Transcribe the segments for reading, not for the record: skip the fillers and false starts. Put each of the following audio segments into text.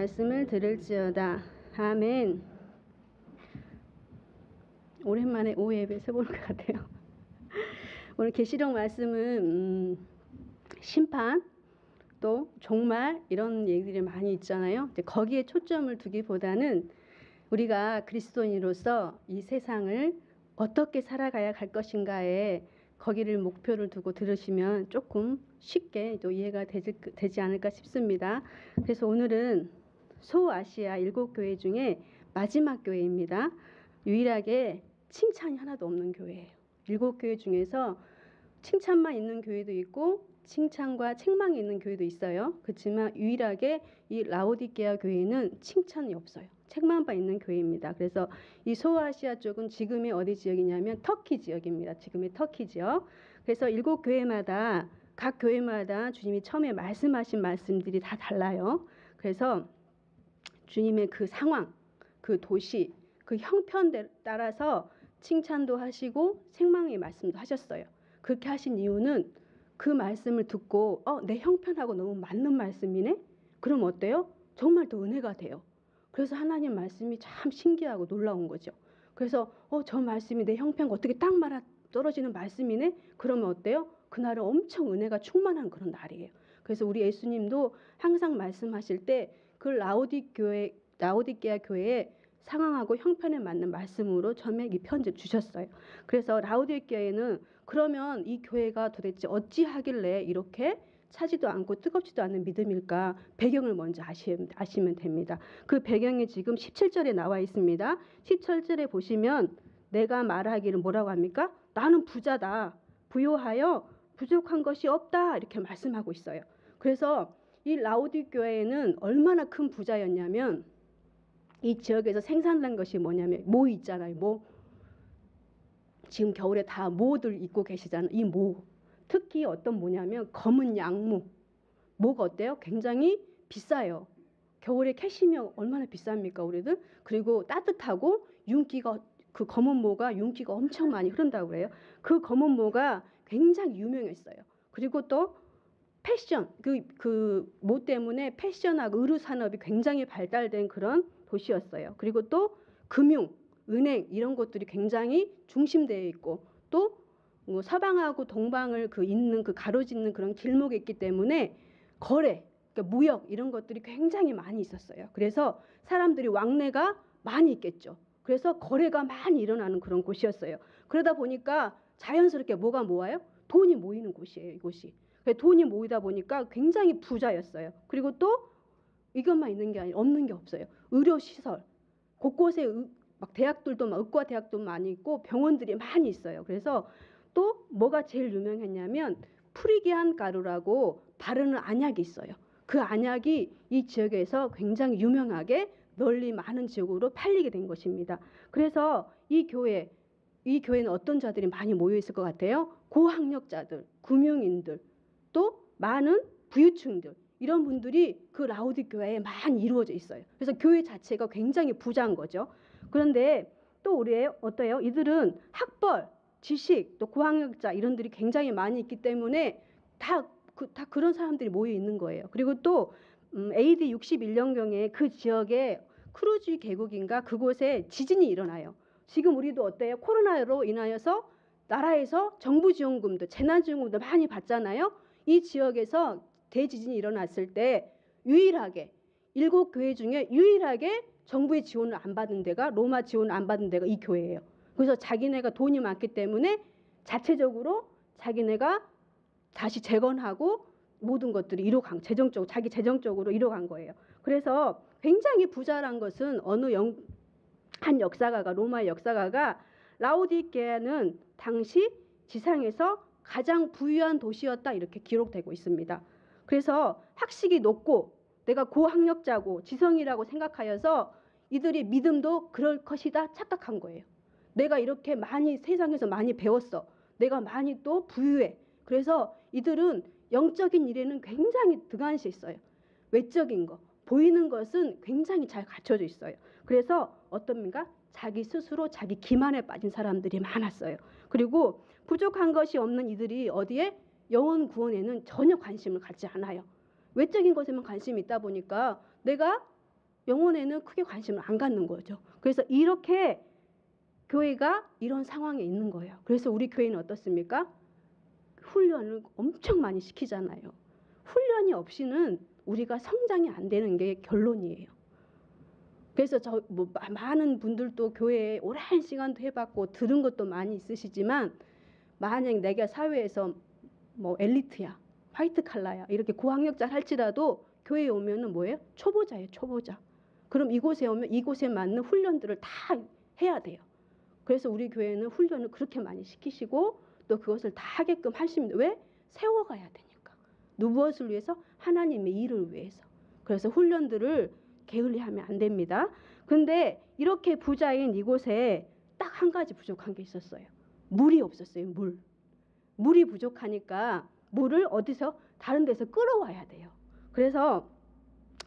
말씀을 들을지어다. 아멘. 오랜만에 오후 예배 서보는 것 같아요. 오늘 계시록 말씀은 심판 또 종말 이런 얘기들이 많이 있잖아요. 이제 거기에 초점을 두기보다는 우리가 그리스도인으로서 이 세상을 어떻게 살아가야 할 것인가에 거기를 목표를 두고 들으시면 조금 쉽게 또 이해가 되지 않을까 싶습니다. 그래서 오늘은 소아시아 7교회 중에 마지막 교회입니다. 유일하게 칭찬이 하나도 없는 교회예요. 7교회 중에서 칭찬만 있는 교회도 있고 칭찬과 책망이 있는 교회도 있어요. 그렇지만 유일하게 이 라오디게아 교회는 칭찬이 없어요. 책망만 있는 교회입니다. 그래서 이 소아시아 쪽은 지금의 어디 지역이냐면 터키 지역입니다. 지금의 터키 지역. 그래서 7교회마다 각 교회마다 주님이 처음에 말씀하신 말씀들이 다 달라요. 그래서 주님의 그 상황, 그 도시, 그 형편에 따라서 칭찬도 하시고 책망의 말씀도 하셨어요. 그렇게 하신 이유는 그 말씀을 듣고 내 형편하고 너무 맞는 말씀이네? 그럼 어때요? 정말 더 은혜가 돼요. 그래서 하나님 말씀이 참 신기하고 놀라운 거죠. 그래서 저 말씀이 내 형편과 어떻게 딱 맞아 떨어지는 말씀이네? 그러면 어때요? 그날은 엄청 은혜가 충만한 그런 날이에요. 그래서 우리 예수님도 항상 말씀하실 때 그 라오디게아 교회에 상황하고 형편에 맞는 말씀으로 처음에 이 편지를 주셨어요. 그래서 라오디게아에는 그러면 이 교회가 도대체 어찌하길래 이렇게 차지도 않고 뜨겁지도 않은 믿음일까? 배경을 먼저 아시면 됩니다. 그 배경이 지금 17절에 나와 있습니다. 17절에 보시면 내가 말하기를 뭐라고 합니까? 나는 부자다. 부요하여 부족한 것이 없다. 이렇게 말씀하고 있어요. 그래서 이 라오디 교회는 얼마나 큰 부자였냐면 이 지역에서 생산된 것이 뭐냐면 모 있잖아요. 모. 지금 겨울에 다 모들 입고 계시잖아요. 이 모. 특히 어떤 모냐면 검은 양모. 모가 어때요? 굉장히 비싸요. 겨울에 캐시면 얼마나 비쌉니까 우리들? 그리고 따뜻하고 윤기가 그 검은 모가 윤기가 엄청 많이 흐른다고 그래요. 그 검은 모가 굉장히 유명했어요. 그리고 또 패션 그 모 때문에 패션하고 의류 산업이 굉장히 발달된 그런 도시였어요. 그리고 또 금융, 은행 이런 것들이 굉장히 중심되어 있고 또 뭐 서방하고 동방을 잇는 그 가로짓는 그런 길목에 있기 때문에 거래, 그러니까 무역 이런 것들이 굉장히 많이 있었어요. 그래서 사람들이 왕래가 많이 있겠죠. 그래서 거래가 많이 일어나는 그런 곳이었어요. 그러다 보니까 자연스럽게 뭐가 모아요? 돈이 모이는 곳이에요. 이곳이. 돈이 모이다 보니까 굉장히 부자였어요. 그리고 또 이것만 있는 게 아니라 없는 게 없어요. 의료시설 곳곳에 막 대학들도 막 의과 대학도 많이 있고 병원들이 많이 있어요. 그래서 또 뭐가 제일 유명했냐면 프리기안 가루라고 바르는 안약이 있어요. 그 안약이 이 지역에서 굉장히 유명하게 널리 많은 지역으로 팔리게 된 것입니다. 그래서 이 교회는 어떤 자들이 많이 모여 있을 것 같아요? 고학력자들, 금융인들, 또 많은 부유층들 이런 분들이 그 라오디 교회에 많이 이루어져 있어요. 그래서 교회 자체가 굉장히 부자인 거죠. 그런데 또 우리 어때요? 이들은 학벌, 지식, 또 고학력자 이런들이 굉장히 많이 있기 때문에 다 그런 사람들이 모여 있는 거예요. 그리고 또 AD 61년경에 그 지역에 크루즈 계곡인가 그곳에 지진이 일어나요. 지금 우리도 어때요? 코로나로 인하여서 나라에서 정부 지원금도 재난지원금도 많이 받잖아요. 이 지역에서 대지진이 일어났을 때 유일하게 7교회 중에 유일하게 정부의 지원을 안 받은 데가 로마 지원을 안 받은 데가 이 교회예요. 그래서 자기네가 돈이 많기 때문에 자체적으로 자기네가 다시 재건하고 모든 것들이 자기 재정적으로 이뤄간 거예요. 그래서 굉장히 부자란 것은 한 역사가가 로마의 역사가가 라오디게아는 당시 지상에서 가장 부유한 도시였다 이렇게 기록되고 있습니다. 그래서 학식이 높고 내가 고학력자고 지성이라고 생각하여서 이들이 믿음도 그럴 것이다 착각한 거예요. 내가 이렇게 많이 세상에서 많이 배웠어. 내가 많이 또 부유해. 그래서 이들은 영적인 일에는 굉장히 등한시했어요. 외적인 거, 보이는 것은 굉장히 잘 갖춰져 있어요. 그래서 어떻습니까? 자기 스스로 자기 기만에 빠진 사람들이 많았어요. 그리고 부족한 것이 없는 이들이 어디에? 영혼 구원에는 전혀 관심을 갖지 않아요. 외적인 것에만 관심이 있다 보니까 내가 영혼에는 크게 관심을 안 갖는 거죠. 그래서 이렇게 교회가 이런 상황에 있는 거예요. 그래서 우리 교회는 어떻습니까? 훈련을 엄청 많이 시키잖아요. 훈련이 없이는 우리가 성장이 안 되는 게 결론이에요. 그래서 많은 분들도 교회에 오랜 시간도 해봤고 들은 것도 많이 있으시지만, 만약 내가 사회에서 엘리트야, 화이트 칼라야, 이렇게 고학력자 할지라도 교회에 오면은 뭐예요? 초보자예요, 초보자. 그럼 이곳에 오면 이곳에 맞는 훈련들을 다 해야 돼요. 그래서 우리 교회는 훈련을 그렇게 많이 시키시고 또 그것을 다 하게끔 하십니다. 왜? 세워가야 되니까. 무엇을 위해서? 하나님의 일을 위해서. 그래서 훈련들을 게을리하면 안 됩니다. 근데 이렇게 부자인 이곳에 딱 한 가지 부족한 게 있었어요. 물이 없었어요. 물이 부족하니까 물을 어디서? 다른 데서 끌어와야 돼요. 그래서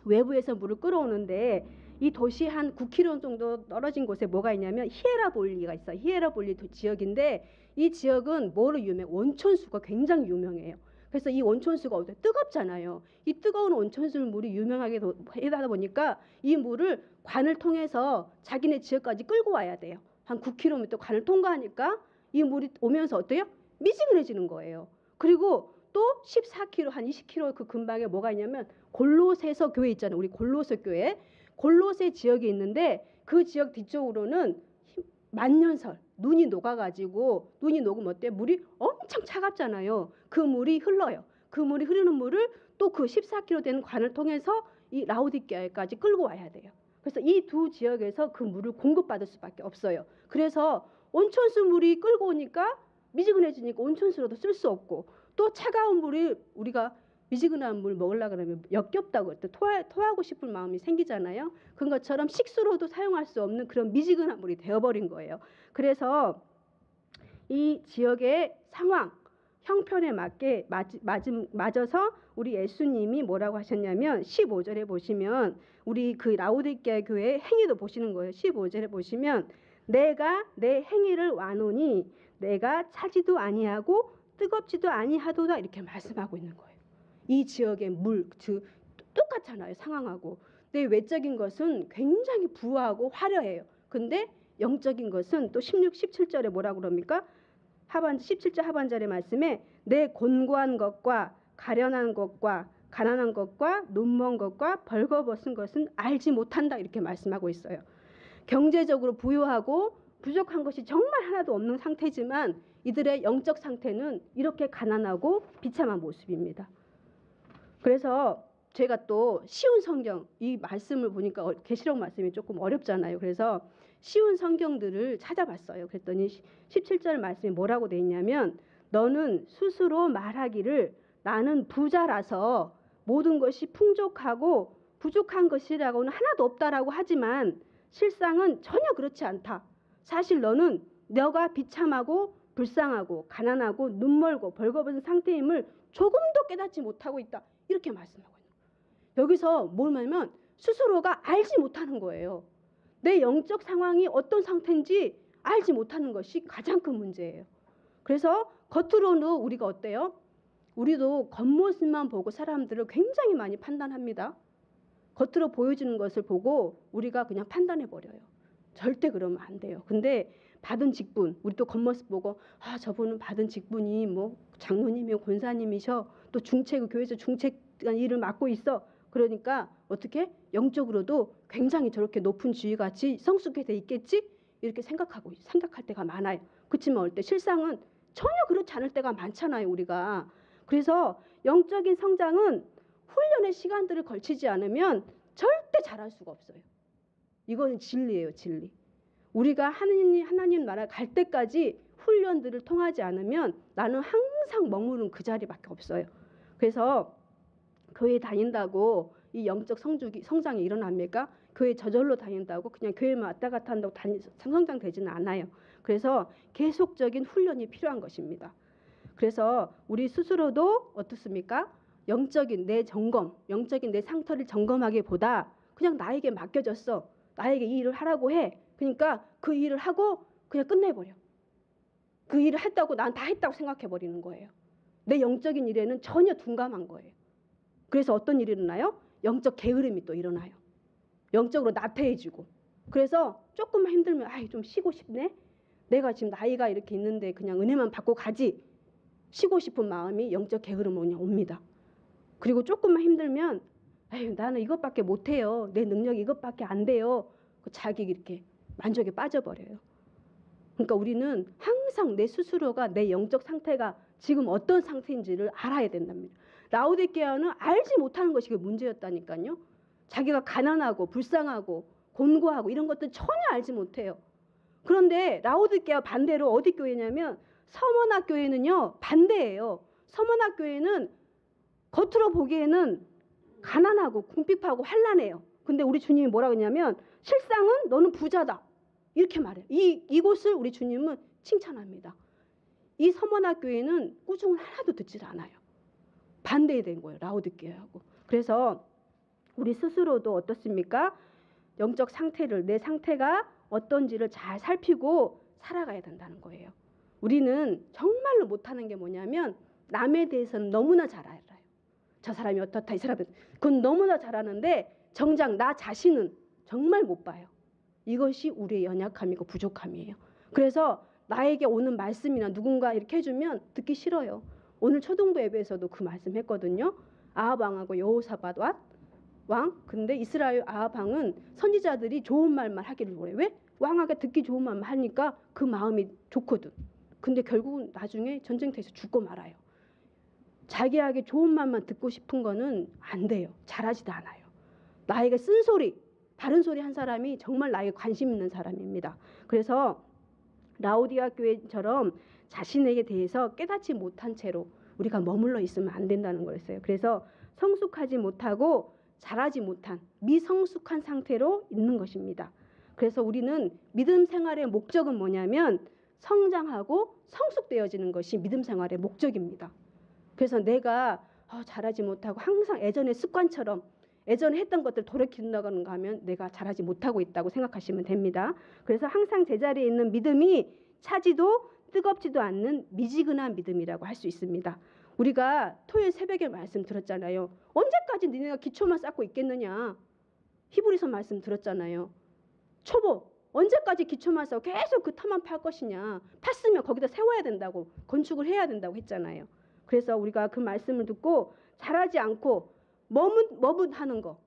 외부에서 물을 끌어오는데 이 도시 한 9km 정도 떨어진 곳에 뭐가 있냐면 히에라볼리가 있어요. 히에라볼리 지역인데 이 지역은 뭐로 유명해요? 온천수가 굉장히 유명해요. 그래서 이 온천수가 어때요? 뜨겁잖아요. 이 뜨거운 온천수 물이 유명하게 하다 보니까 이 물을 관을 통해서 자기네 지역까지 끌고 와야 돼요. 한 9km 관을 통과하니까 이 물이 오면서 어때요? 미지근해지는 거예요. 그리고 또 14km, 한 20km 그 근방에 뭐가 있냐면 골로새서 교회 있잖아요. 우리 골로새 교회. 골로새 지역이 있는데 그 지역 뒤쪽으로는 만년설, 눈이 녹아가지고, 눈이 녹으면 어때요? 물이 엄청 차갑잖아요. 그 물이 흘러요. 그 물이 흐르는 물을 또 그 14km 되는 관을 통해서 이 라오디게아까지 끌고 와야 돼요. 그래서 이 두 지역에서 그 물을 공급받을 수밖에 없어요. 그래서 온천수 물이 끌고 오니까 미지근해지니까 온천수로도 쓸 수 없고, 또 차가운 물이 우리가 미지근한 물 먹으려고 그러면 역겹다고 토하고 싶은 마음이 생기잖아요. 그런 것처럼 식수로도 사용할 수 없는 그런 미지근한 물이 되어버린 거예요. 그래서 이 지역의 상황, 형편에 맞아서 우리 예수님이 뭐라고 하셨냐면 15절에 보시면 우리 그 라오디게아 교회의 행위도 보시는 거예요. 15절에 보시면 내가 내 행위를 아노니 내가 차지도 아니하고 뜨겁지도 아니하도다, 이렇게 말씀하고 있는 거예요. 이 지역의 물 똑같잖아요, 상황하고. 근데 외적인 것은 굉장히 부하고 화려해요. 근데 영적인 것은 또 16, 17절에 뭐라고 그럽니까? 17절 하반절의 말씀에 내 곤고한 것과 가련한 것과 가난한 것과 눈먼 것과 벌거벗은 것은 알지 못한다, 이렇게 말씀하고 있어요. 경제적으로 부유하고 부족한 것이 정말 하나도 없는 상태지만 이들의 영적 상태는 이렇게 가난하고 비참한 모습입니다. 그래서 제가 또 쉬운 성경, 이 말씀을 보니까 계시록 말씀이 조금 어렵잖아요. 그래서 쉬운 성경들을 찾아봤어요. 그랬더니 17절 말씀이 뭐라고 돼 있냐면 너는 스스로 말하기를 나는 부자라서 모든 것이 풍족하고 부족한 것이라고는 하나도 없다라고 하지만 실상은 전혀 그렇지 않다. 사실 너는 너가 비참하고 불쌍하고 가난하고 눈멀고 벌거벗은 상태임을 조금도 깨닫지 못하고 있다, 이렇게 말씀하고 있는 거예요. 여기서 뭘 말하면 스스로가 알지 못하는 거예요. 내 영적 상황이 어떤 상태인지 알지 못하는 것이 가장 큰 문제예요. 그래서 겉으로는 우리가 어때요? 우리도 겉모습만 보고 사람들을 굉장히 많이 판단합니다. 겉으로 보여지는 것을 보고 우리가 그냥 판단해버려요. 절대 그러면 안 돼요. 근데 받은 직분, 우리 또 겉모습 보고 저분은 받은 직분이 뭐 장로님이요, 권사님이셔, 또 교회에서 중책한 일을 맡고 있어. 그러니까 어떻게 영적으로도 굉장히 저렇게 높은 지위같이 성숙해 돼 있겠지? 이렇게 생각할 때가 많아요. 그렇지만 어때? 실상은 전혀 그렇지 않을 때가 많잖아요, 우리가. 그래서 영적인 성장은 훈련의 시간들을 걸치지 않으면 절대 잘할 수가 없어요. 이건 진리예요, 진리. 우리가 하나님 나라 갈 때까지 훈련들을 통하지 않으면 나는 항상 머무는 그 자리밖에 없어요. 그래서 교회 다닌다고 이 영적 성장이 일어납니까? 교회 저절로 다닌다고 그냥 교회만 왔다 갔다 한다고 성장되지는 않아요. 그래서 계속적인 훈련이 필요한 것입니다. 그래서 우리 스스로도 어떻습니까? 영적인 내 상태를 점검하기보다 그냥 나에게 맡겨졌어. 나에게 이 일을 하라고 해. 그러니까 그 일을 하고 그냥 끝내버려. 그 일을 했다고 난 다 했다고 생각해버리는 거예요. 내 영적인 일에는 전혀 둔감한 거예요. 그래서 어떤 일이 일어나요? 영적 게으름이 또 일어나요. 영적으로 나태해지고. 그래서 조금만 힘들면 아이 좀 쉬고 싶네. 내가 지금 나이가 이렇게 있는데 그냥 은혜만 받고 가지. 쉬고 싶은 마음이 영적 게으름으로 그냥 옵니다. 그리고 조금만 힘들면 아유 나는 이것밖에 못해요. 내 능력이 이것밖에 안 돼요. 자기 이렇게 만족에 빠져버려요. 그러니까 우리는 항상 내 스스로가 내 영적 상태가 지금 어떤 상태인지를 알아야 된답니다. 라오디게아는 알지 못하는 것이 그 문제였다니까요. 자기가 가난하고 불쌍하고 곤고하고 이런 것들 전혀 알지 못해요. 그런데 라오디게아 반대로 어디 교회냐면 서머나 교회는요 반대예요. 서머나 교회는 겉으로 보기에는 가난하고 궁핍하고 환난해요. 근데 우리 주님이 뭐라고 했냐면 실상은 너는 부자다. 이렇게 말해요. 이곳을 우리 주님은 칭찬합니다. 이 서머나 교회는 꾸중을 하나도 듣질 않아요. 반대된 거예요. 라오디게아하고. 그래서 우리 스스로도 어떻습니까? 영적 상태를 내 상태가 어떤지를 잘 살피고 살아가야 된다는 거예요. 우리는 정말로 못하는 게 뭐냐면 남에 대해서는 너무나 잘 알아요. 저 사람이 어떻다 이 사람은 그건 너무나 잘하는데 정작 나 자신은 정말 못 봐요. 이것이 우리의 연약함이고 부족함이에요. 그래서 나에게 오는 말씀이나 누군가 이렇게 해주면 듣기 싫어요. 오늘 초등부 예배에서도 그 말씀 했거든요. 아합 왕하고 여호사밧 왕. 근데 이스라엘 아합 왕은 선지자들이 좋은 말만 하기를 원해. 왜? 왕에게 듣기 좋은 말만 하니까 그 마음이 좋거든. 근데 결국은 나중에 전쟁터에서 죽고 말아요. 자기에게 좋은 말만 듣고 싶은 거는 안 돼요. 잘하지도 않아요. 나에게 쓴소리, 바른 소리 한 사람이 정말 나에게 관심 있는 사람입니다. 그래서 라오디게아 교회처럼 자신에게 대해서 깨닫지 못한 채로 우리가 머물러 있으면 안 된다는 거였어요. 그래서 성숙하지 못하고 자라지 못한 미성숙한 상태로 있는 것입니다. 그래서 우리는 믿음 생활의 목적은 뭐냐면 성장하고 성숙되어지는 것이 믿음 생활의 목적입니다. 그래서 내가 잘하지 못하고 항상 예전의 습관처럼 예전에 했던 것들 돌이킨다고 하면 내가 잘하지 못하고 있다고 생각하시면 됩니다. 그래서 항상 제자리에 있는 믿음이 차지도 뜨겁지도 않는 미지근한 믿음이라고 할 수 있습니다. 우리가 토요일 새벽에 말씀 들었잖아요. 언제까지 너네가 기초만 쌓고 있겠느냐. 히브리서 말씀 들었잖아요. 초보 언제까지 기초만 쌓고 계속 그 터만 팔 것이냐. 팠으면 거기다 세워야 된다고 건축을 해야 된다고 했잖아요. 그래서 우리가 그 말씀을 듣고 잘하지 않고 머뭇하는 거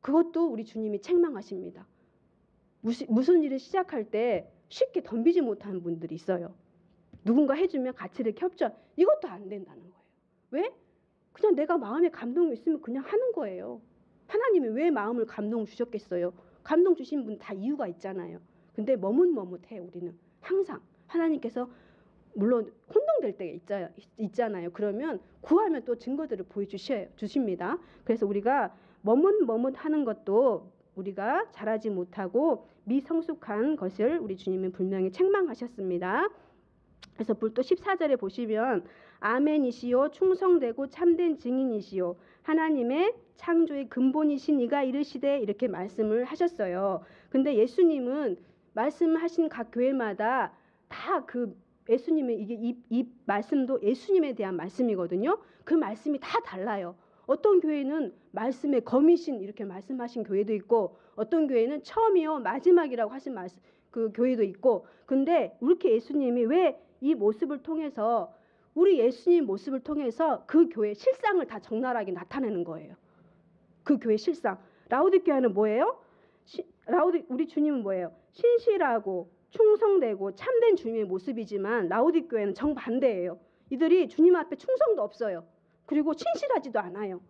그것도 우리 주님이 책망하십니다. 무슨 일을 시작할 때 쉽게 덤비지 못하는 분들이 있어요. 누군가 해주면 같이 이렇게 협조 이것도 안 된다는 거예요. 왜? 그냥 내가 마음에 감동이 있으면 그냥 하는 거예요. 하나님이 왜 마음을 감동 주셨겠어요? 감동 주신 분 다 이유가 있잖아요. 근데 머뭇해 우리는 항상 하나님께서 물론 혼동될 때가 있잖아요. 그러면 구하면 또 증거들을 보여주십니다. 그래서 우리가 머뭇하는 것도 우리가 잘하지 못하고 미성숙한 것을 우리 주님은 분명히 책망하셨습니다. 그래서 또 14절에 보시면 아멘이시요 충성되고 참된 증인이시요 하나님의 창조의 근본이신 이가 이르시되 이렇게 말씀을 하셨어요. 근데 예수님은 말씀하신 각 교회마다 다 그 예수님의 이 말씀도 예수님에 대한 말씀이거든요. 그 말씀이 다 달라요. 어떤 교회는 말씀의 검이신 이렇게 말씀하신 교회도 있고 어떤 교회는 처음이요 마지막이라고 하신 말씀 그 교회도 있고 근데 이렇게 예수님이 왜 이 모습을 통해서 우리 예수님 모습을 통해서 그 교회의 실상을 다 적나라하게 나타내는 거예요. 그 교회의 실상. 라오디게아는 뭐예요? 우리 주님은 뭐예요? 신실하고 충성되고 참된 주님의 모습이지만 라오디게아는 정반대예요. 이들이 주님 앞에 충성도 없어요. 그리고 신실하지도 않아요.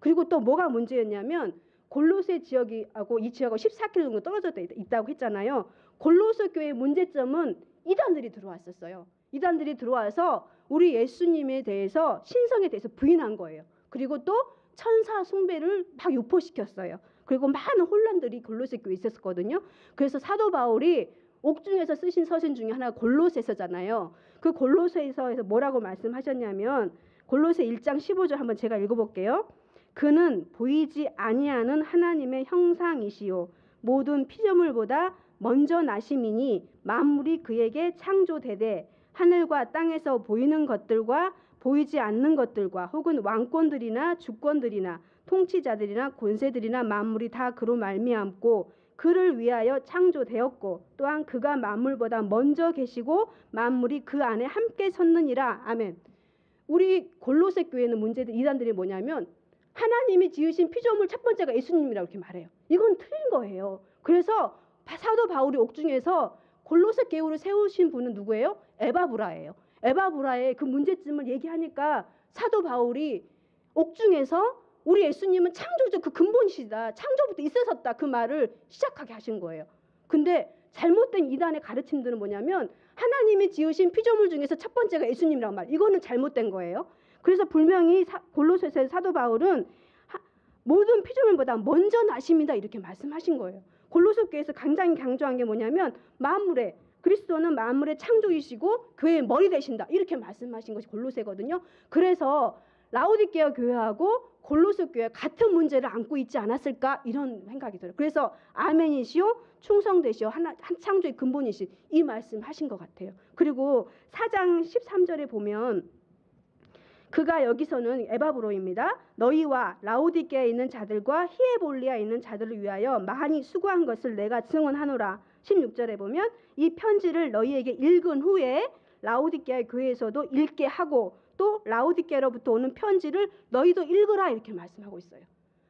그리고 또 뭐가 문제였냐면 골로새 지역하고 이 지역하고 14km 정도 떨어져 있다고 했잖아요. 골로새 교회의 문제점은 이단들이 들어왔었어요. 이단들이 들어와서 우리 예수님에 대해서 신성에 대해서 부인한 거예요. 그리고 또 천사 숭배를 막 유포시켰어요. 그리고 많은 혼란들이 골로새 교회에 있었거든요. 그래서 사도 바울이 옥중에서 쓰신 서신 중에 하나가 골로새서잖아요. 그 골로새서에서 뭐라고 말씀하셨냐면 골로새 1장 15절 한번 제가 읽어볼게요. 그는 보이지 아니하는 하나님의 형상이시요 모든 피조물보다 먼저 나심이니 만물이 그에게 창조되되 하늘과 땅에서 보이는 것들과 보이지 않는 것들과 혹은 왕권들이나 주권들이나 통치자들이나 권세들이나 만물이 다 그로 말미암고 그를 위하여 창조되었고 또한 그가 만물보다 먼저 계시고 만물이 그 안에 함께 섰느니라. 아멘. 우리 골로새 교회는 문제들 이단들이 뭐냐면 하나님이 지으신 피조물 첫 번째가 예수님이라고 이렇게 말해요. 이건 틀린 거예요. 그래서 사도 바울이 옥중에서 골로새 교회를 세우신 분은 누구예요? 에바브라예요. 에바브라의 그 문제점을 얘기하니까 사도 바울이 옥중에서 우리 예수님은 창조적 그 근본이시다. 창조부터 있으셨다. 그 말을 시작하게 하신 거예요. 근데 잘못된 이단의 가르침들은 뭐냐면 하나님이 지으신 피조물 중에서 첫 번째가 예수님이란 말. 이거는 잘못된 거예요. 그래서 분명히 골로새서 사도 바울은 모든 피조물보다 먼저 나심이다 이렇게 말씀하신 거예요. 골로새 교회에서 굉장히 강조한 게 뭐냐면 만물의 그리스도는 만물의 창조이시고 교회의 머리 되신다 이렇게 말씀하신 것이 골로새거든요. 그래서 라오디게아 교회하고 골로새 교회 같은 문제를 안고 있지 않았을까 이런 생각이 들어요. 그래서 아멘이시오 충성되시오 한 창조의 근본이시 이 말씀하신 것 같아요. 그리고 4장 13절에 보면 그가 여기서는 에바브로입니다. 너희와 라오디게아에 있는 자들과 히에볼리아에 있는 자들을 위하여 많이 수고한 것을 내가 증언하노라. 16절에 보면 이 편지를 너희에게 읽은 후에 라오디게아 교회에서도 읽게 하고 또 라오디게아로부터 오는 편지를 너희도 읽으라 이렇게 말씀하고 있어요.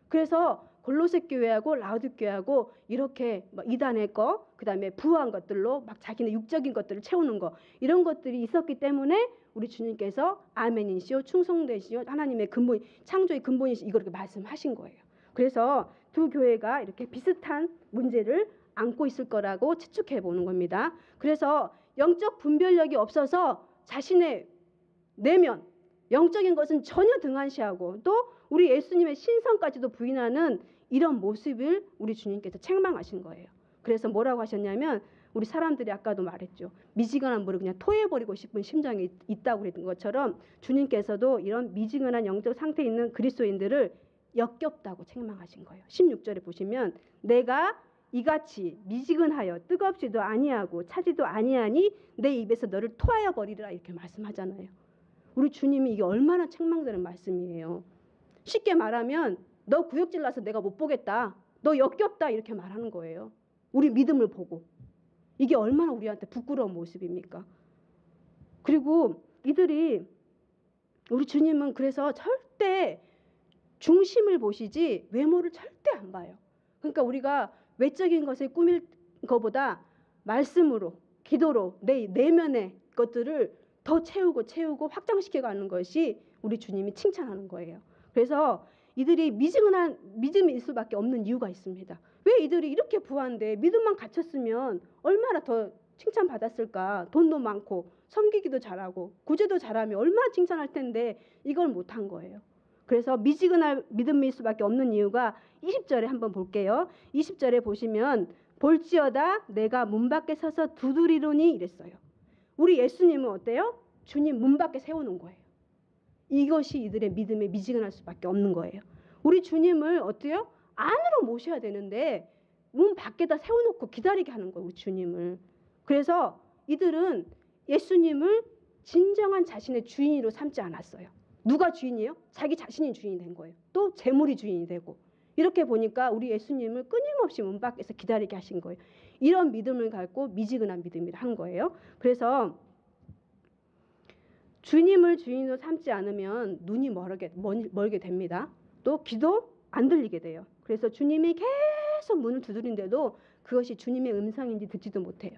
그래서 골로새 교회하고 라오디게아하고 이렇게 이단의 거 그다음에 부한 것들로 막 자기네 육적인 것들을 채우는 거 이런 것들이 있었기 때문에 우리 주님께서 아멘이시오 충성되시오 하나님의 근본 창조의 근본이시 이걸 이렇게 말씀하신 거예요. 그래서 두 교회가 이렇게 비슷한 문제를 안고 있을 거라고 추측해 보는 겁니다. 그래서 영적 분별력이 없어서 자신의 내면 영적인 것은 전혀 등한시하고 또 우리 예수님의 신성까지도 부인하는 이런 모습을 우리 주님께서 책망하신 거예요. 그래서 뭐라고 하셨냐면 우리 사람들이 아까도 말했죠. 미지근한 물을 그냥 토해버리고 싶은 심정이 있다고 그랬던 것처럼 주님께서도 이런 미지근한 영적 상태에 있는 그리스도인들을 역겹다고 책망하신 거예요. 16절에 보시면 내가 이같이 미지근하여 뜨겁지도 아니하고 차지도 아니하니 내 입에서 너를 토하여 버리리라 이렇게 말씀하잖아요. 우리 주님이 이게 얼마나 책망되는 말씀이에요. 쉽게 말하면 너 구역질 나서 내가 못 보겠다. 너 역겹다 이렇게 말하는 거예요. 우리 믿음을 보고. 이게 얼마나 우리한테 부끄러운 모습입니까? 그리고 이들이 우리 주님은 그래서 절대 중심을 보시지 외모를 절대 안 봐요. 그러니까 우리가 외적인 것을 꾸밀 것보다 말씀으로 기도로 내 내면의 것들을 더 채우고 확장시켜가는 것이 우리 주님이 칭찬하는 거예요. 그래서 이들이 미지근한 믿음이 있을 수밖에 없는 이유가 있습니다. 왜 이들이 이렇게 부한데 믿음만 갖췄으면 얼마나 더 칭찬받았을까. 돈도 많고 섬기기도 잘하고 구제도 잘하면 얼마나 칭찬할 텐데 이걸 못한 거예요. 그래서 미지근한 믿음일 수밖에 없는 이유가 20절에 한번 볼게요. 20절에 보시면 볼지어다 내가 문 밖에 서서 두드리노니 이랬어요. 우리 예수님은 어때요? 주님 문 밖에 세워놓은 거예요. 이것이 이들의 믿음에 미지근할 수밖에 없는 거예요. 우리 주님을 어때요? 안으로 모셔야 되는데 문 밖에다 세워놓고 기다리게 하는 거예요. 우리 주님을. 그래서 이들은 예수님을 진정한 자신의 주인으로 삼지 않았어요. 누가 주인이에요? 자기 자신이 주인이 된 거예요. 또 재물이 주인이 되고. 이렇게 보니까 우리 예수님을 끊임없이 문 밖에서 기다리게 하신 거예요. 이런 믿음을 갖고 미지근한 믿음이라 한 거예요. 그래서 주님을 주인으로 삼지 않으면 눈이 멀게 됩니다. 또 귀도 안 들리게 돼요. 그래서 주님이 계속 문을 두드린데도 그것이 주님의 음성인지 듣지도 못해요.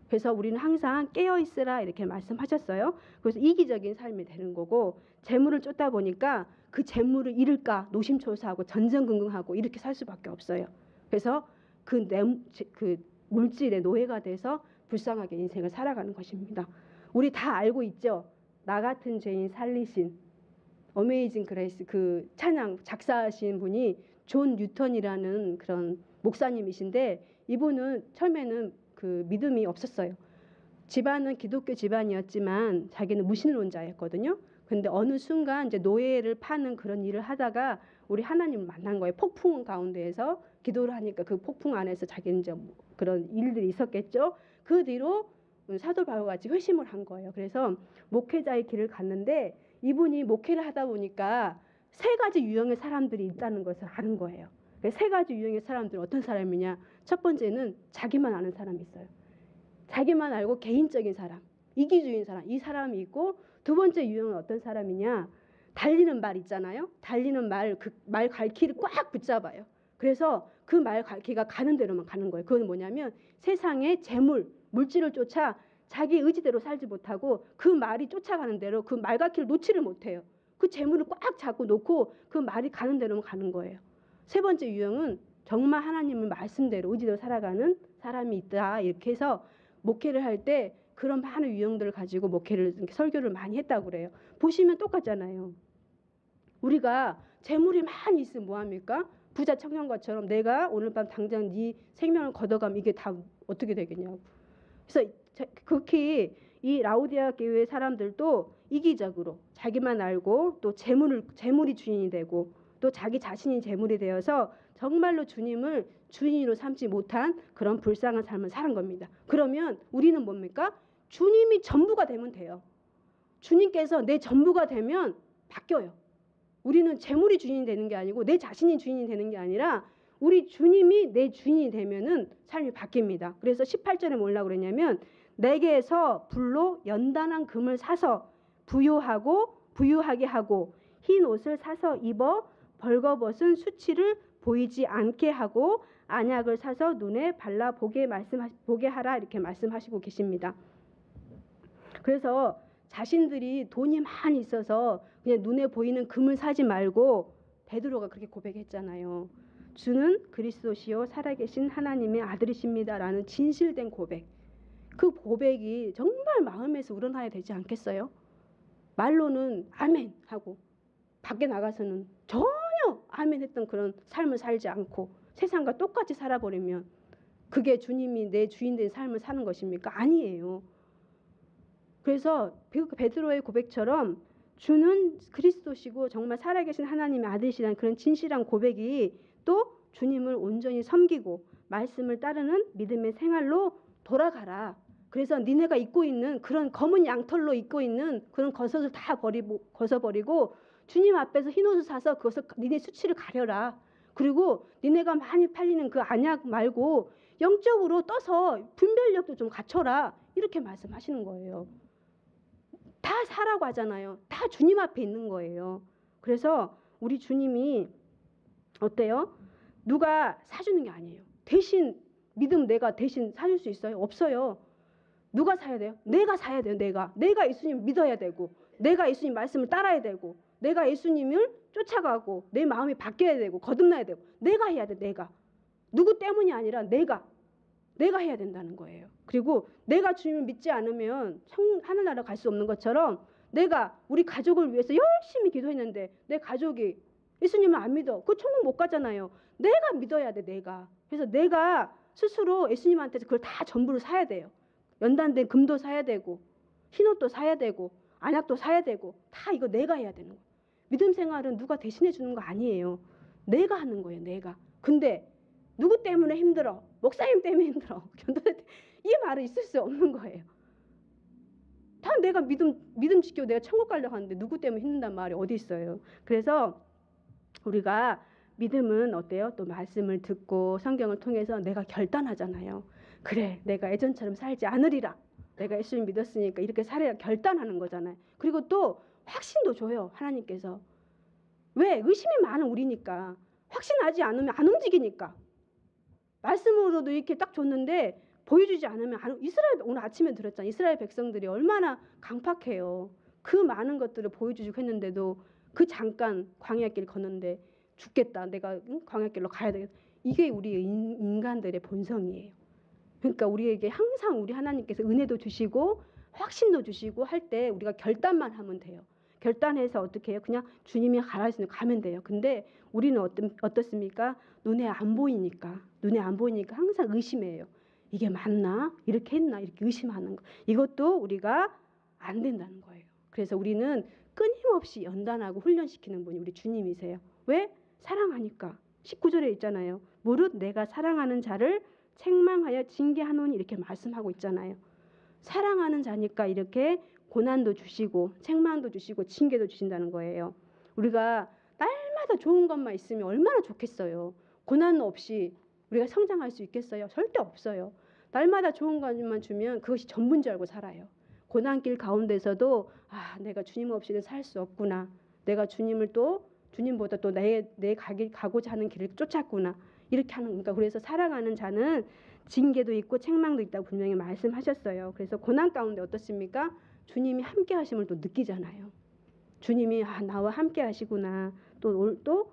그래서 우리는 항상 깨어있으라 이렇게 말씀하셨어요. 그래서 이기적인 삶이 되는 거고 재물을 쫓다 보니까 그 재물을 잃을까 노심초사하고 전전긍긍하고 이렇게 살 수밖에 없어요. 그래서 그 물질의 노예가 돼서 불쌍하게 인생을 살아가는 것입니다. 우리 다 알고 있죠. 나 같은 죄인 살리신 어메이징 그레이스 그 찬양 작사하신 분이 존 뉴턴이라는 그런 목사님이신데 이분은 처음에는 그 믿음이 없었어요. 집안은 기독교 집안이었지만 자기는 무신론자였거든요. 근데 어느 순간 이제 노예를 파는 그런 일을 하다가 우리 하나님을 만난 거예요. 폭풍 가운데에서 기도를 하니까 그 폭풍 안에서 자기는 이제 그런 일들이 있었겠죠. 그 뒤로 사도 바울과 같이 회심을 한 거예요. 그래서 목회자의 길을 갔는데 이분이 목회를 하다 보니까 세 가지 유형의 사람들이 있다는 것을 아는 거예요. 세 가지 유형의 사람들은 어떤 사람이냐? 첫 번째는 자기만 아는 사람이 있어요. 자기만 알고 개인적인 사람, 이기주의인 사람, 이 사람이 있고, 두 번째 유형은 어떤 사람이냐? 달리는 말 있잖아요. 달리는 말, 그 말 갈퀴를 꽉 붙잡아요. 그래서 그 말 갈퀴가 가는 대로만 가는 거예요. 그건 뭐냐면 세상의 재물, 물질을 쫓아 자기 의지대로 살지 못하고 그 말이 쫓아가는 대로 그 말갈퀴를 놓지를 못해요. 그 재물을 꽉 잡고 놓고 그 말이 가는 대로만 가는 거예요. 세 번째 유형은 정말 하나님의 말씀대로 의지대로 살아가는 사람이 있다. 이렇게 해서 목회를 할 때 그런 많은 유형들을 가지고 목회를, 설교를 많이 했다고 그래요. 보시면 똑같잖아요. 우리가 재물이 많이 있으면 뭐합니까? 부자 청년과처럼 내가 오늘 밤 당장 네 생명을 걷어가면 이게 다 어떻게 되겠냐고. 그래서 극히 이 라오디아 교회 사람들도 이기적으로 자기만 알고 또 재물이 주인이 되고 또 자기 자신이 재물이 되어서 정말로 주님을 주인으로 삼지 못한 그런 불쌍한 삶을 사는 겁니다. 그러면 우리는 뭡니까? 주님이 전부가 되면 돼요. 주님께서 내 전부가 되면 바뀌어요. 우리는 재물이 주인이 되는 게 아니고 내 자신이 주인이 되는 게 아니라 우리 주님이 내 주인이 되면은 삶이 바뀝니다. 그래서 18절에 뭐라고 그랬냐면 내게서 불로 연단한 금을 사서 부유하게 하고 흰 옷을 사서 입어 벌거벗은 수치를 보이지 않게 하고 안약을 사서 눈에 발라 보게 하라 이렇게 말씀하시고 계십니다. 그래서 자신들이 돈이 많이 있어서 그냥 눈에 보이는 금을 사지 말고 베드로가 그렇게 고백했잖아요. 주는 그리스도시요 살아계신 하나님의 아들이십니다라는 진실된 고백. 그 고백이 정말 마음에서 우러나야 되지 않겠어요? 말로는 아멘 하고 밖에 나가서는 전혀 아멘 했던 그런 삶을 살지 않고 세상과 똑같이 살아버리면 그게 주님이 내 주인 된 삶을 사는 것입니까? 아니에요. 그래서 베드로의 고백처럼 주는 그리스도시고 정말 살아계신 하나님의 아들이시라는 그런 진실한 고백이 또 주님을 온전히 섬기고 말씀을 따르는 믿음의 생활로 돌아가라. 그래서 니네가 입고 있는 그런 검은 양털로 입고 있는 그런 겉옷을 다 벗어버리고 주님 앞에서 흰옷을 사서 그것을 니네 수치를 가려라. 그리고 니네가 많이 팔리는 그 안약 말고 영적으로 떠서 분별력도 좀 갖춰라. 이렇게 말씀하시는 거예요. 다 사라고 하잖아요. 다 주님 앞에 있는 거예요. 그래서 우리 주님이 어때요? 누가 사주는 게 아니에요. 대신 믿음 내가 대신 사줄 수 있어요? 없어요. 누가 사야 돼요? 내가 사야 돼요. 내가 예수님 믿어야 되고 내가 예수님 말씀을 따라야 되고 내가 예수님을 쫓아가고 내 마음이 바뀌어야 되고 거듭나야 되고 내가 해야 돼. 내가 누구 때문이 아니라 내가 해야 된다는 거예요. 그리고 내가 주님을 믿지 않으면 하늘나라 갈 수 없는 것처럼 내가 우리 가족을 위해서 열심히 기도했는데 내 가족이 예수님을 안 믿어. 그 천국 못 가잖아요. 내가 믿어야 돼. 그래서 내가 스스로 예수님한테 그걸 다 전부를 사야 돼요. 연단된 금도 사야 되고 흰옷도 사야 되고 안약도 사야 되고 다 이거 내가 해야 되는 거예요. 믿음 생활은 누가 대신해 주는 거 아니에요. 내가 하는 거예요. 내가. 근데 누구 때문에 힘들어? 목사님 때문에 힘들어. 이 말은 있을 수 없는 거예요. 다 내가 믿음 지키고 내가 천국 가려고 하는데 누구 때문에 힘든단 말이 어디 있어요. 그래서 우리가 믿음은 어때요? 또 말씀을 듣고 성경을 통해서 내가 결단하잖아요. 그래, 내가 예전처럼 살지 않으리라. 내가 예수님 믿었으니까 이렇게 살아야 결단하는 거잖아요. 그리고 또 확신도 줘요. 하나님께서. 왜? 의심이 많은 우리니까. 확신하지 않으면 안 움직이니까. 말씀으로도 이렇게 딱 줬는데 보여주지 않으면 이스라엘 오늘 아침에 들었잖아요. 이스라엘 백성들이 얼마나 강팍해요. 그 많은 것들을 보여주시고 했는데도 그 잠깐 광야길 걷는데 죽겠다. 내가 광야길로 가야 되겠다. 이게 우리 인간들의 본성이에요. 그러니까 우리에게 항상 우리 하나님께서 은혜도 주시고 확신도 주시고 할 때 우리가 결단만 하면 돼요. 결단해서 어떻게 해요? 그냥 주님이 가라하시면 가면 돼요. 근데 우리는 어떻습니까? 눈에 안 보이니까 항상 의심해요. 이게 맞나? 이렇게 했나? 이렇게 의심하는 거. 이것도 우리가 안 된다는 거예요. 그래서 우리는 끊임없이 연단하고 훈련시키는 분이 우리 주님이세요. 왜? 사랑하니까. 19절에 있잖아요. 무릇 내가 사랑하는 자를 책망하여 징계하노니 이렇게 말씀하고 있잖아요. 사랑하는 자니까 이렇게 고난도 주시고 책망도 주시고 징계도 주신다는 거예요. 우리가 날마다 좋은 것만 있으면 얼마나 좋겠어요. 고난 없이 우리가 성장할 수 있겠어요? 절대 없어요. 날마다 좋은 것만 주면 그것이 전부인 줄 알고 살아요. 고난길 가운데서도 내가 주님 없이는 살 수 없구나. 내가 주님을 또 주님보다 또 내 가고자 하는 길을 쫓았구나. 이렇게 하는 거니까. 그래서 살아가는 자는 징계도 있고 책망도 있다고 분명히 말씀하셨어요. 그래서 고난 가운데 어떻습니까? 주님이 함께 하심을 또 느끼잖아요. 주님이 나와 함께 하시구나. 또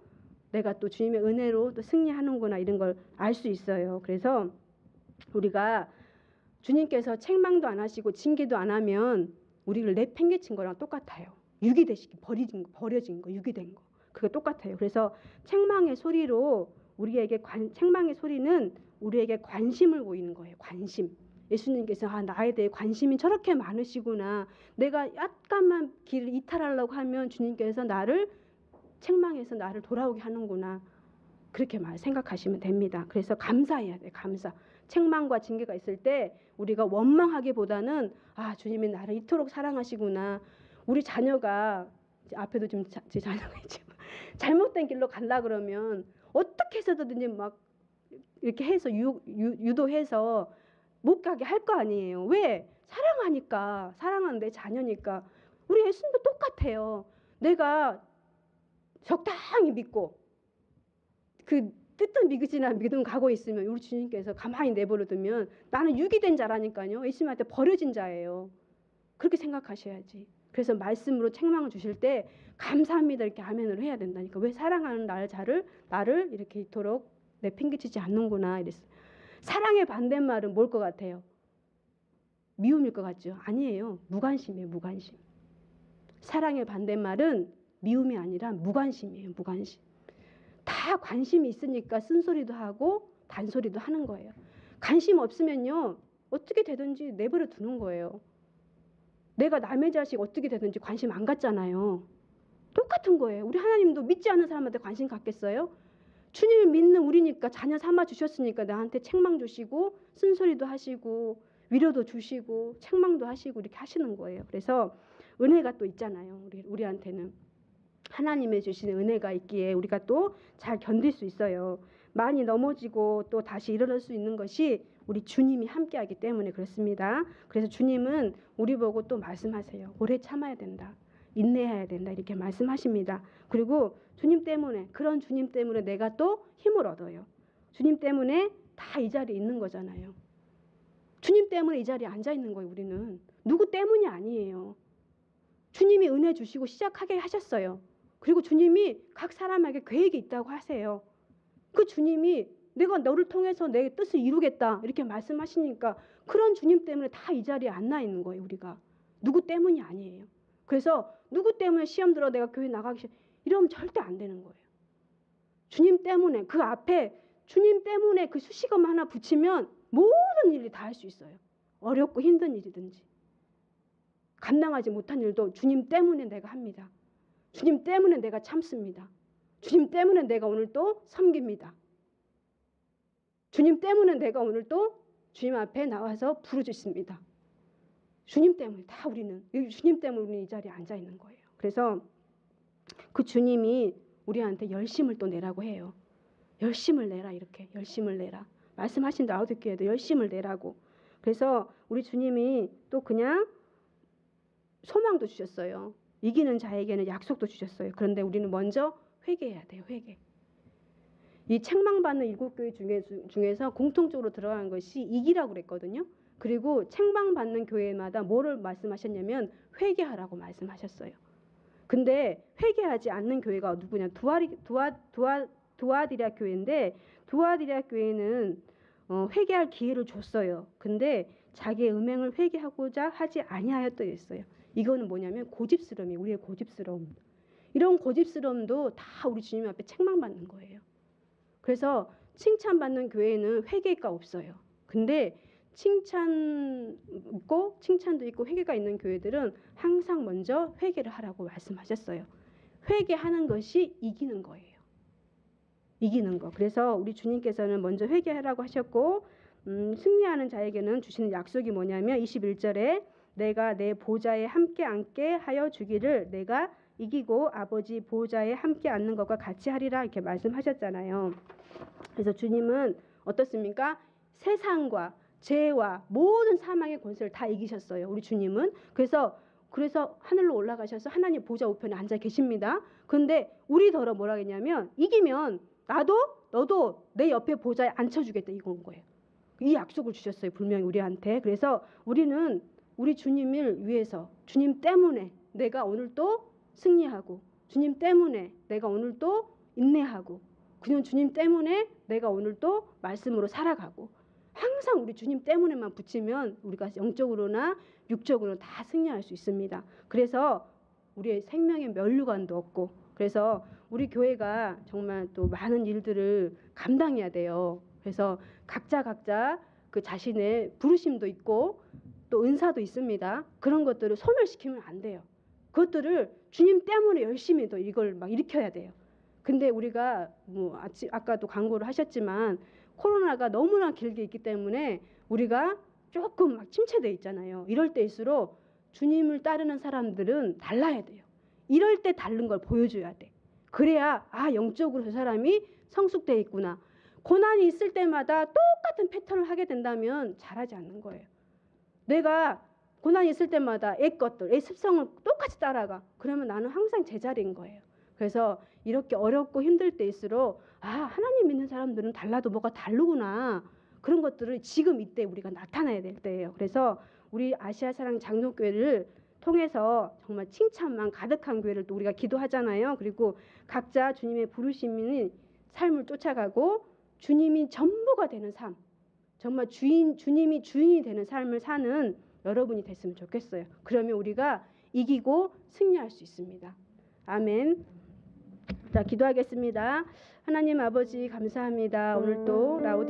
내가 또 주님의 은혜로 또 승리하는구나. 이런 걸 알 수 있어요. 그래서 우리가 주님께서 책망도 안 하시고 징계도 안 하면 우리를 내팽개친 거랑 똑같아요. 유기되시기 버려진 거, 유기된 거. 그게 똑같아요. 그래서 책망의 소리로 책망의 소리는 우리에게 관심을 보이는 거예요. 관심. 예수님께서 나에 대해 관심이 저렇게 많으시구나. 내가 약간만 길을 이탈하려고 하면 주님께서 나를 책망해서 나를 돌아오게 하는구나. 그렇게 생각하시면 됩니다. 그래서 감사해야 돼요. 감사. 책망과 징계가 있을 때 우리가 원망하기보다는 주님이 나를 이토록 사랑하시구나. 우리 자녀가 앞에도 좀 제 자녀가 있지만 잘못된 길로 갈라 그러면 어떻게 해서든지 막 이렇게 해서 유도해서 못 가게 할 거 아니에요. 왜? 사랑하니까. 사랑하는 내 자녀니까. 우리 예수님도 똑같아요. 내가 적당히 믿고 그 뜻도 믿으시나 믿음 가고 있으면 우리 주님께서 가만히 내버려 두면 나는 유기된 자라니까요. 예수님한테 버려진 자예요. 그렇게 생각하셔야지. 그래서 말씀으로 책망을 주실 때 감사합니다 이렇게 아멘으로 해야 된다니까. 왜 사랑하는 나를 이렇게 이토록 내팽개치지 않는구나 이랬어요. 사랑의 반대말은 뭘 것 같아요? 미움일 것 같죠? 아니에요. 무관심이에요. 무관심. 사랑의 반대말은 미움이 아니라 무관심이에요. 무관심. 다 관심이 있으니까 쓴소리도 하고 단소리도 하는 거예요. 관심 없으면요. 어떻게 되든지 내버려 두는 거예요. 내가 남의 자식 어떻게 되든지 관심 안 갖잖아요. 똑같은 거예요. 우리 하나님도 믿지 않는 사람한테 관심 갖겠어요? 주님을 믿는 우리니까 자녀 삼아 주셨으니까 나한테 책망 주시고 쓴소리도 하시고 위로도 주시고 책망도 하시고 이렇게 하시는 거예요. 그래서 은혜가 또 있잖아요. 우리한테는. 하나님의 주시는 은혜가 있기에 우리가 또 잘 견딜 수 있어요. 많이 넘어지고 또 다시 일어날 수 있는 것이 우리 주님이 함께하기 때문에 그렇습니다. 그래서 주님은 우리 보고 또 말씀하세요. 오래 참아야 된다. 인내해야 된다. 이렇게 말씀하십니다. 그리고 그런 주님 때문에 내가 또 힘을 얻어요. 주님 때문에 다 이 자리에 있는 거잖아요. 주님 때문에 이 자리에 앉아 있는 거예요. 우리는. 누구 때문이 아니에요. 주님이 은혜 주시고 시작하게 하셨어요. 그리고 주님이 각 사람에게 계획이 있다고 하세요. 그 주님이 내가 너를 통해서 내 뜻을 이루겠다 이렇게 말씀하시니까 그런 주님 때문에 다 이 자리에 앉아 있는 거예요. 우리가. 누구 때문이 아니에요. 그래서 누구 때문에 시험 들어 내가 교회 나가기 싫어 이러면 절대 안 되는 거예요. 주님 때문에 그 앞에 주님 때문에 그 수식어만 하나 붙이면 모든 일이 다 할 수 있어요. 어렵고 힘든 일이든지. 감당하지 못한 일도 주님 때문에 내가 합니다. 주님 때문에 내가 참습니다. 주님 때문에 내가 오늘 또 섬깁니다. 주님 때문에 내가 오늘 또 주님 앞에 나와서 부르짖습니다. 주님 때문에 다 우리는 주님 때문에 우리는 이 자리에 앉아 있는 거예요. 그래서 그 주님이 우리한테 열심을 또 내라고 해요. 열심을 내라 이렇게 열심을 내라. 말씀하신 라오디게아에도 열심을 내라고. 그래서 우리 주님이 또 그냥 소망도 주셨어요. 이기는 자에게는 약속도 주셨어요. 그런데 우리는 먼저 회개해야 돼요. 회개. 이 책망받는 7교회 중에서 공통적으로 들어간 것이 이기라고 그랬거든요. 그리고 책망받는 교회마다 뭐를 말씀하셨냐면 회개하라고 말씀하셨어요. 근데 회개하지 않는 교회가 누구냐? 두아디라 교회인데 두아디라 교회는 회개할 기회를 줬어요. 근데 자기의 음행을 회개하고자 하지 아니하였다 했어요. 이거는 뭐냐면 고집스러움이 우리의 고집스러움. 이런 고집스러움도 다 우리 주님 앞에 책망받는 거예요. 그래서 칭찬받는 교회는 회개가 없어요. 근데 칭찬도 있고 회개가 있는 교회들은 항상 먼저 회개를 하라고 말씀하셨어요. 회개하는 것이 이기는 거예요. 이기는 거. 그래서 우리 주님께서는 먼저 회개하라고 하셨고 승리하는 자에게는 주시는 약속이 뭐냐면 21절에 내가 내 보좌에 함께 앉게 하여 주기를 내가 이기고 아버지 보좌에 함께 앉는 것과 같이 하리라 이렇게 말씀하셨잖아요. 그래서 주님은 어떻습니까? 세상과 죄와 모든 사망의 권세를 다 이기셨어요. 우리 주님은. 그래서 하늘로 올라가셔서 하나님 보좌 우편에 앉아 계십니다. 그런데 우리더러 뭐라 했냐면 이기면 나도 너도 내 옆에 보좌에 앉혀주겠다 이건 거예요. 이 약속을 주셨어요. 분명히 우리한테. 그래서 우리는 우리 주님을 위해서 주님 때문에 내가 오늘 또 승리하고 주님 때문에 내가 오늘 또 인내하고 그냥 주님 때문에 내가 오늘 또 말씀으로 살아가고 항상 우리 주님 때문에만 붙이면 우리가 영적으로나 육적으로나 다 승리할 수 있습니다. 그래서 우리의 생명의 면류관도 없고 그래서 우리 교회가 정말 또 많은 일들을 감당해야 돼요. 그래서 각자 그 자신의 부르심도 있고 또 은사도 있습니다. 그런 것들을 소멸시키면 안 돼요. 그것들을 주님 때문에 열심히 또 이걸 막 일으켜야 돼요. 근데 우리가 뭐 아까도 광고를 하셨지만 코로나가 너무나 길게 있기 때문에 우리가 조금 막 침체돼 있잖아요. 이럴 때일수록 주님을 따르는 사람들은 달라야 돼요. 이럴 때 다른 걸 보여줘야 돼. 그래야 영적으로 저 사람이 성숙돼 있구나. 고난이 있을 때마다 똑같은 패턴을 하게 된다면 잘하지 않는 거예요. 내가 고난이 있을 때마다 애 습성을 똑같이 따라가. 그러면 나는 항상 제자리인 거예요. 그래서 이렇게 어렵고 힘들 때일수록 하나님 믿는 사람들은 달라도 뭐가 다르구나. 그런 것들을 지금 이때 우리가 나타나야 될 때예요. 그래서 우리 아시아 사랑 장로교회를 통해서 정말 칭찬만 가득한 교회를 또 우리가 기도하잖아요. 그리고 각자 주님의 부르심인 삶을 쫓아가고 주님이 전부가 되는 삶, 정말 주님이 주인이 되는 삶을 사는 여러분이 됐으면 좋겠어요. 그러면 우리가 이기고 승리할 수 있습니다. 아멘. 자, 기도하겠습니다. 하나님 아버지 감사합니다. 오늘 또 라우디